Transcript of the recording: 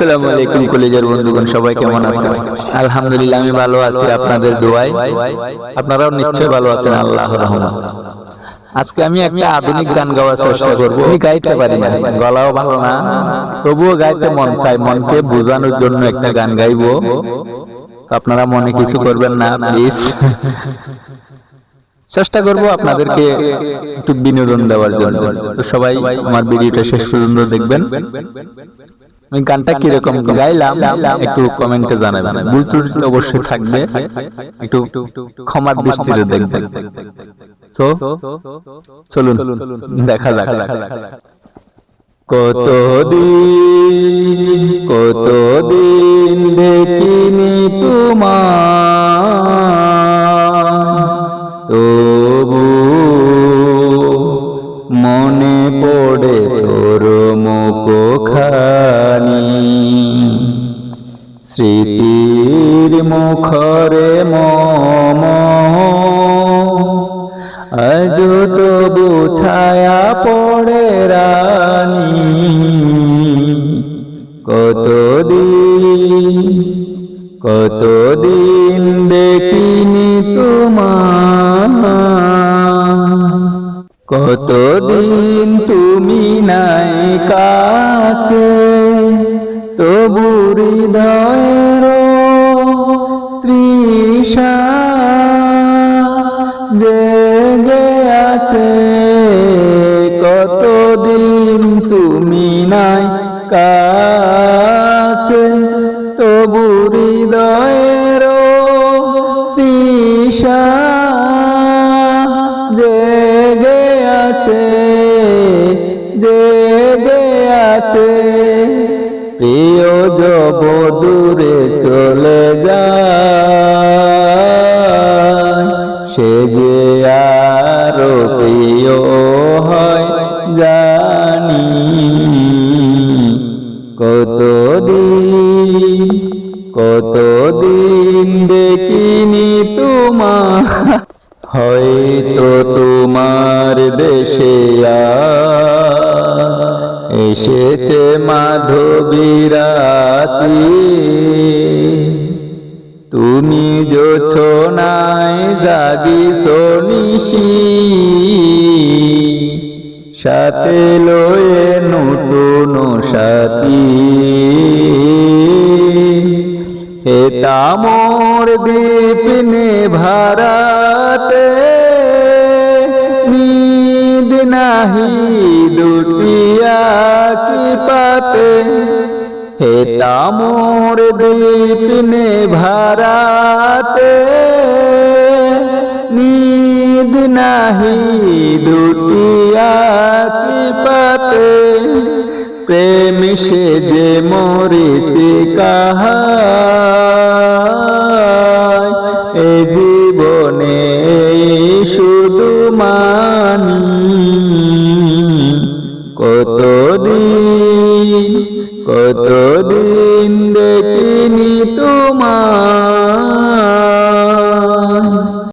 আসসালামু আলাইকুম কলেজের বন্ধুগণ, সবাই কেমন আছেন? আলহামদুলিল্লাহ আমি ভালো আছি আপনাদের দোয়ায়। আপনারাও নিশ্চয়ই ভালো আছেন আল্লাহর রহমতে। আজকে আমি একটা আধুনিক গান গাওয়ার চেষ্টা করব। আমি গাইতে পারি না, গলাও ভালো না, তবুও গাইতে মন চায়। মনকে বোঝানোর জন্য একটা গান গাইবো। আপনারা মনে কিছু করবেন না প্লিজ। চেষ্টা করব আপনাদেরকে একটু বিনোদন দেওয়ার জন্য। তো সবাই আমার ভিডিওটা শেষ পর্যন্ত দেখবেন। আমি গানটা কিরকম গাইলাম একটু কমেন্টে জানাবেন। ভুল ত্রুটি অবশ্যই থাকবে, একটু ক্ষমার দৃষ্টিতে দেখবেন। তো চলুন দেখা যাক। কতদিন দেখিনি তোমার, তবু মনে পড়ে তোর মুখখানি। স্মৃতির মুখরে মম আজ তবু ছায়া পড়ে রানী। কতদিন দেখিনি তোমার, কতদিন তুমি নাই কাছে, তবু হৃদয়ের তৃষা জেগে আছে। কতদিন তুমি নাই কাছে, তবু হৃদয়ের তৃষা জেগে আছে, জেগে আছে। প্রিয় যব দূরে চলে যায়, সে যে আরো প্রিয় হয় জানি। কতদিন দেখিনি তোমার, হয়তো তোমার দেশে এসেছে মাধবীরাতি। তুমি জোছনায় জাগিছ নিশি, সাথে লয়ে নতুন সাথী। এটা মোর দীপ নেভারাতে, নিদ নাহি দুটি আঁখি পাতে। হেতা মোর দীপ নেভারাতে, নিদ নাহি দুটি আঁখি পাতে। প্রেম সে যে মরিচি কাহায়, এ জীবনে শুধু মানি। কতদিন দেখিনি তো